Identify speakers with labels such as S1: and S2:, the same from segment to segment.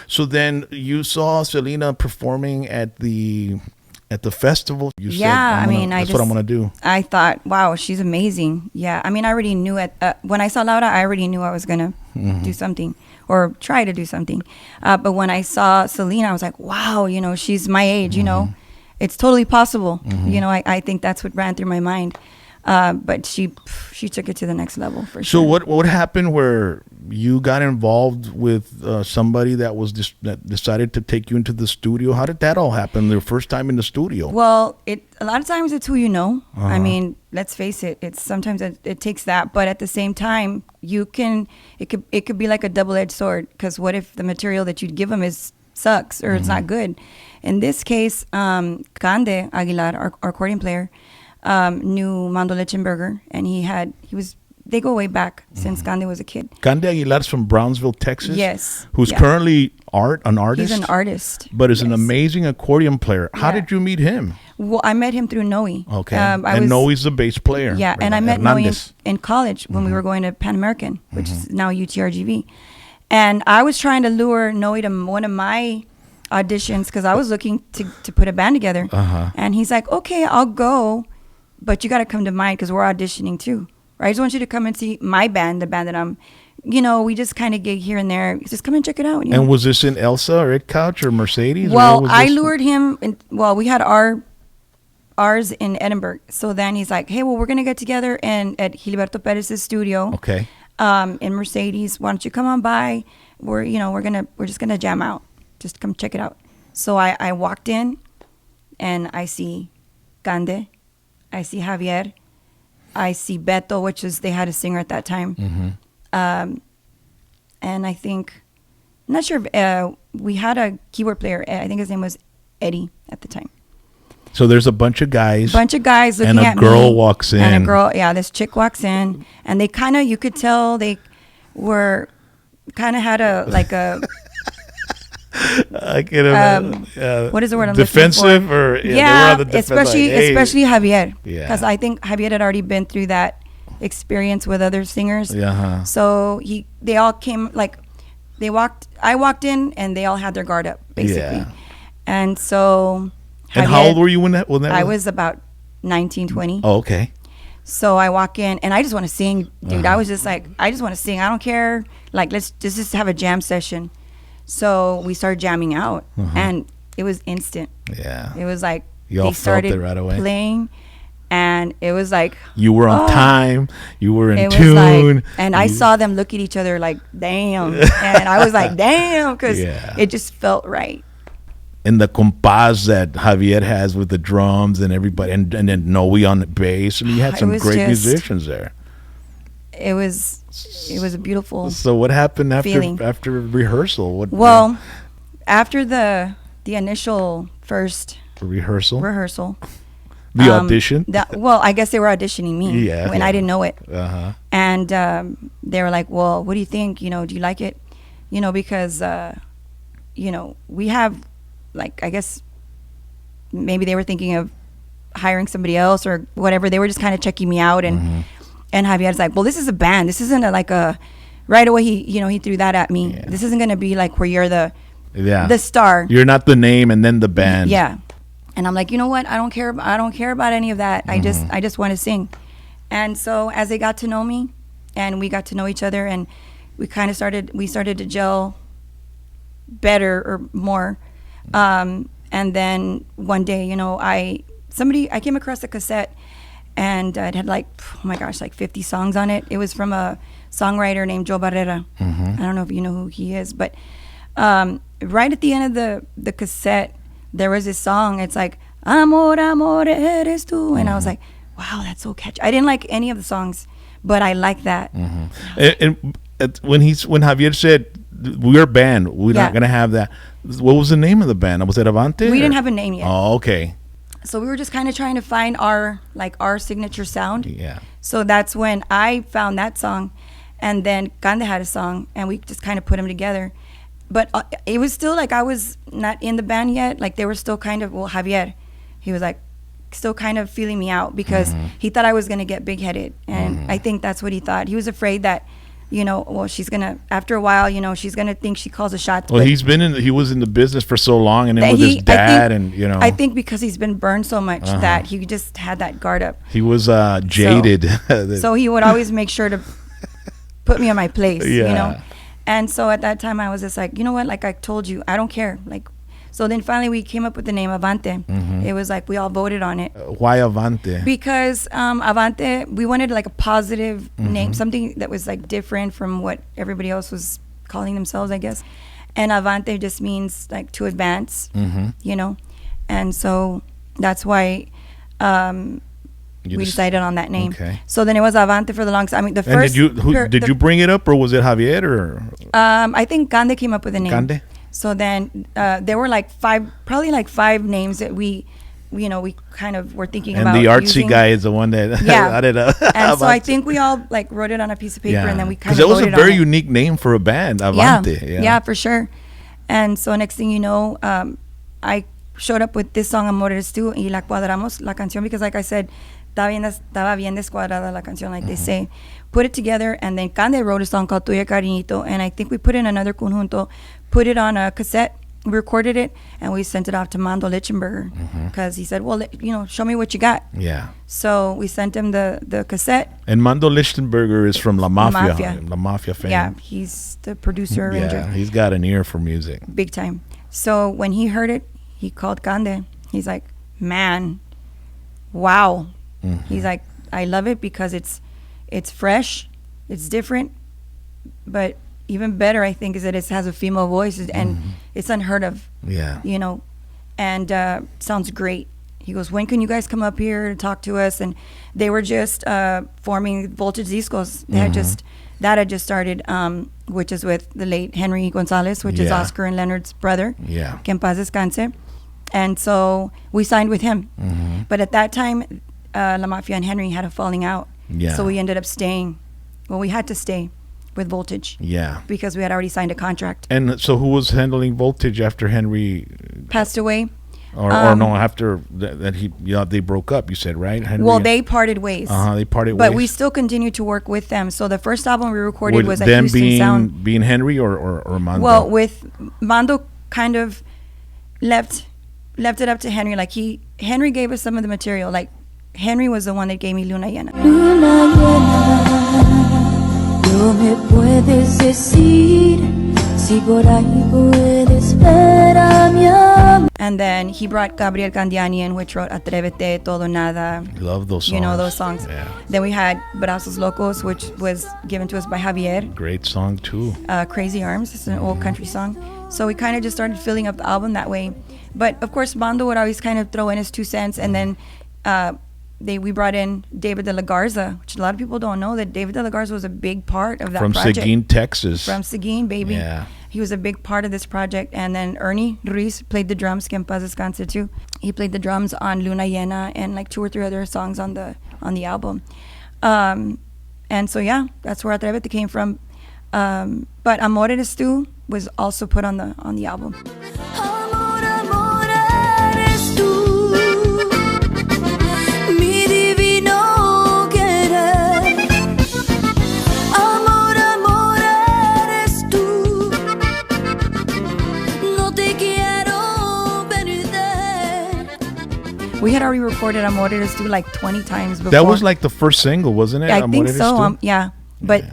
S1: So then you saw Selena performing at the festival. You said, that's what I'm gonna do.
S2: I thought, wow, she's amazing. Yeah, I mean, I already knew when I saw Laura, I already knew I was gonna do something or try to do something. But when I saw Selena, I was like, wow, she's my age. It's totally possible. I think that's what ran through my mind. But she took it to the next level for sure.
S1: So what happened where you got involved with somebody that decided to take you into the studio? How did that all happen? Their first time in the studio?
S2: Well, a lot of times it's who you know. I mean, let's face it. It's sometimes it takes that, but at the same time, it could be like a double-edged sword. Because what if the material that you'd give them sucks or it's not good? In this case, Cande Aguilar, our accordion player, knew Mando Lechenberger, and they go way back since Cande was a kid.
S1: Cande Aguilar's from Brownsville, Texas.
S2: Yes.
S1: Who's currently an artist.
S2: He's an artist.
S1: But is an amazing accordion player. How did you meet him?
S2: Well, I met him through Noe.
S1: Okay. And Noe's the bass player.
S2: Yeah, and I met Noe in college when we were going to Pan American, which is now UTRGV. And I was trying to lure Noe to one of my auditions because I was looking to put a band together. And he's like, okay, I'll go, but you got to come to mine because we're auditioning too. Right? I just want you to come and see my band, the band that I'm, we just kind of gig here and there. Just come and check it out.
S1: And was this in Elsa or Ed Couch or Mercedes?
S2: Well, I lured him. We had ours in Edinburgh. So then he's like, hey, well, we're going to get together at Gilberto Perez's studio.
S1: Okay.
S2: In Mercedes. Why don't you come on by? We're just going to jam out. Just come check it out. So I walked in and I see Cande. I see Javier. I see Beto, they had a singer at that time. And I think, I'm not sure if we had a keyboard player. I think his name was Eddie at the time.
S1: So there's a bunch of guys.
S2: looking at me.
S1: And a girl walks in.
S2: And a girl, this chick walks in. And they kind of, you could tell they were, kind of had a
S1: I get it.
S2: What is the word I'm
S1: defensive
S2: looking for? Especially Javier. Yeah. Because I think Javier had already been through that experience with other singers.
S1: Yeah.
S2: So they all came I walked in and they all had their guard up basically. Yeah. And so
S1: Javier, and how old were you when that
S2: I was about 19, 20.
S1: Oh, okay.
S2: So I walk in and I just want to sing, dude. I was just like, I just want to sing. I don't care. Like, let's just have a jam session. So we started jamming out, and it was instant.
S1: Yeah.
S2: It was like
S1: they started right away.
S2: Playing, and it was like
S1: you were on time. You were in tune.
S2: And I saw them look at each other like, damn. And I was like, damn, because it just felt right.
S1: And the compás that Javier has with the drums and everybody, and then Noe on the bass. I mean, you had some great musicians there.
S2: It was a beautiful.
S1: So what happened
S2: feeling.
S1: after rehearsal?
S2: After the initial first rehearsal,
S1: the audition.
S2: I guess they were auditioning me.
S1: Yeah.
S2: And I didn't know it. And they were like, "Well, what do you think? Do you like it? Because we have, like, I guess maybe they were thinking of hiring somebody else or whatever. They were just kind of checking me out and." And Javier's like, well, this is a band. This isn't right away. He threw that at me. Yeah. This isn't going to be like where you're the star.
S1: You're not the name and then the band.
S2: Yeah. And I'm like, you know what? I don't care about any of that. I just want to sing. And so as they got to know me and we got to know each other and we started to gel better or more. And then one day, I came across a cassette. And it had like 50 songs on it. It was from a songwriter named Joe Barrera. I don't know if you know who he is, but right at the end of the cassette, there was this song. It's like, Amor, amor, eres tú. And I was like, wow, that's so catchy. I didn't like any of the songs, but I like that.
S1: And when Javier said, we're a band, we're not going to have that. What was the name of the band? Was it Avante?
S2: We didn't have a name yet.
S1: Oh, okay.
S2: So we were just kind of trying to find our signature sound.
S1: Yeah.
S2: So that's when I found that song, and then Cande had a song, and we just kind of put them together. But it was still like I was not in the band yet. Like they were still kind of, Javier, he was like still kind of feeling me out because he thought I was going to get big-headed. And I think that's what he thought. He was afraid that well, she's gonna, after a while, she's gonna think she calls the shots.
S1: Well,
S2: but
S1: he was in the business for so long, and then with his dad,
S2: I think because he's been burned so much that he just had that guard up.
S1: He was jaded.
S2: So he would always make sure to put me in my place,
S1: Yeah.
S2: And so at that time I was just like, you know what, like I told you, I don't care. Like, so then finally we came up with the name Avante. It was like we all voted on it.
S1: Why Avante?
S2: Because Avante, we wanted like a positive name, something that was like different from what everybody else was calling themselves, I guess. And Avante just means like to advance, and so that's why we decided on that name.
S1: Okay.
S2: So then it was Avante for the longest. I mean, the first.
S1: Did you bring it up, or was it Javier? Or
S2: I think Gande came up with the name.
S1: Gande?
S2: So then there were like probably five names that we kind of were thinking about.
S1: And the artsy
S2: using.
S1: guy is the one that added up.
S2: And so I think we all like wrote it on a piece of paper, and then we kind of
S1: because it was a very
S2: on it.
S1: unique name for a band, Avante.
S2: Yeah, for sure. And so next thing you know, I showed up with this song Amores Tú y la cuadramos la canción, because like I said, estaba bien descuadrada la canción, like they say. Put it together, and then Cande wrote a song called Tuya Cariñito, and I think we put in another conjunto, put it on a cassette, we recorded it, and we sent it off to Mando Lichtenberger, because he said, well, show me what you got.
S1: Yeah.
S2: So we sent him the cassette.
S1: And Mando Lichtenberger is from La Mafia. La Mafia fame.
S2: Yeah, he's the producer, arranger.
S1: Yeah, he's got an ear for music.
S2: Big time. So when he heard it, he called Cande. He's like, man, wow. He's like, I love it because it's fresh, it's different, but even better, I think, is that it has a female voice, and it's unheard of.
S1: Yeah.
S2: And sounds great. He goes, when can you guys come up here to talk to us? And they were just forming Voltage Discos. They had just started, which is with the late Henry Gonzalez, which is Oscar and Leonard's brother.
S1: Yeah.
S2: Que en paz descanse. And so we signed with him. But at that time, La Mafia and Henry had a falling out.
S1: Yeah.
S2: So we ended up staying. Well, we had to stay with Voltage.
S1: Yeah.
S2: Because we had already signed a contract.
S1: And so who was handling Voltage after Henry
S2: passed away?
S1: Or no, after that they broke up, you said, right? Henry,
S2: well, they parted ways.
S1: They parted ways.
S2: But we still continued to work with them. So the first album we recorded was at
S1: them
S2: Houston Sound.
S1: being Henry or Mando?
S2: Well, with Mando kind of left it up to Henry. Like Henry gave us some of the material. Like Henry was the one that gave me Luna Llena.
S3: Luna llena, no me puedes decir si por ahí puedes ver a mi amor.
S2: And then he brought Gabriel Candiani in, which wrote Atrévete, Todo Nada.
S1: Love those songs.
S2: You know those songs.
S1: Yeah.
S2: Then we had Brazos Locos, which was given to us by Javier.
S1: Great song too.
S2: Crazy Arms. It's an old country song. So we kind of just started filling up the album that way. But of course, Mando would always kind of throw in his 2 cents, and then we brought in David de la Garza, which a lot of people don't know that David de la Garza was a big part of that project.
S1: From Seguin, Texas.
S2: From Seguin, baby.
S1: Yeah.
S2: He was a big part of this project. And then Ernie Ruiz played the drums, que en paz descanse too. He played the drums on Luna Llena and like 2 or 3 other songs on the album. And so yeah, that's where Atrévete came from. But Amor Eres Tú was also put on the album.
S3: Amor, amor eres tú, mi divino querer. Amor, amor eres tú, no te quiero perder.
S2: We had already recorded Amor Eres Tú like 20 times before.
S1: That was like the first single, wasn't it?
S2: I
S1: Amor
S2: think
S1: Eres
S2: so.
S1: Tú?
S2: Yeah. But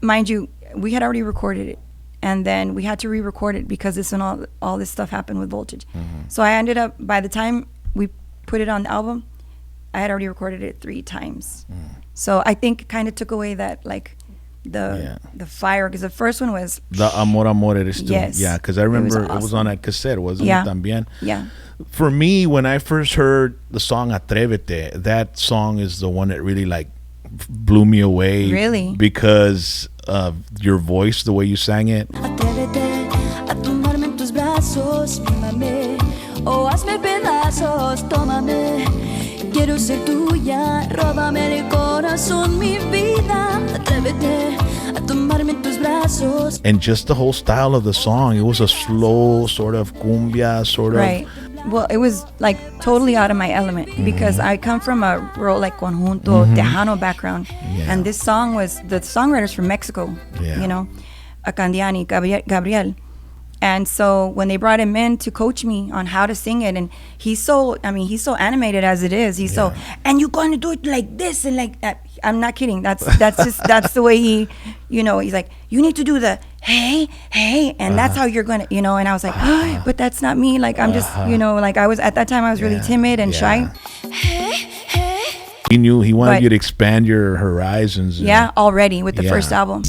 S2: mind you, we had already recorded it. And then we had to re-record it because this and all this stuff happened with Voltage. So I ended up, by the time we put it on the album, I had already recorded it 3 times. So I think it kind of took away that, like, the fire, because the first one was...
S1: The Amor, Amor Eres Tú.
S2: Yes.
S1: Yeah, because I remember
S2: awesome.
S1: it was on that cassette, wasn't
S2: Yeah.
S1: it? También.
S2: Yeah.
S1: For me, when I first heard the song Atrévete, that song is the one that really, like, blew me away.
S2: Really?
S1: Because of your voice, the way you sang it.
S3: Atrévete a tomarme en tus brazos, mímame, o hazme pedazos, tómame. Quiero ser tuya, róbame el corazón, mi vida. Atrévete a tomarme en tus brazos.
S1: And just the whole style of the song, it was a slow sort of cumbia, sort
S2: Right.
S1: of
S2: well, it was like totally out of my element because I come from a rural, like conjunto, Tejano background.
S1: Yeah.
S2: And this song was, the songwriter's from Mexico,
S1: Yeah.
S2: you know, Acandiani, Gabriel. And so when they brought him in to coach me on how to sing it, and he's so animated as it is. He's so, and you're going to do it like this and like that. I'm not kidding. That's the way he, you know, he's like, you need to do the hey, and that's how you're going to, you know. And I was like, but that's not me. Like, I'm just, you know, like I was, at that time I was really timid and shy.
S1: He knew he wanted
S2: But-
S1: you to expand your horizons.
S2: Yeah, already with the first album.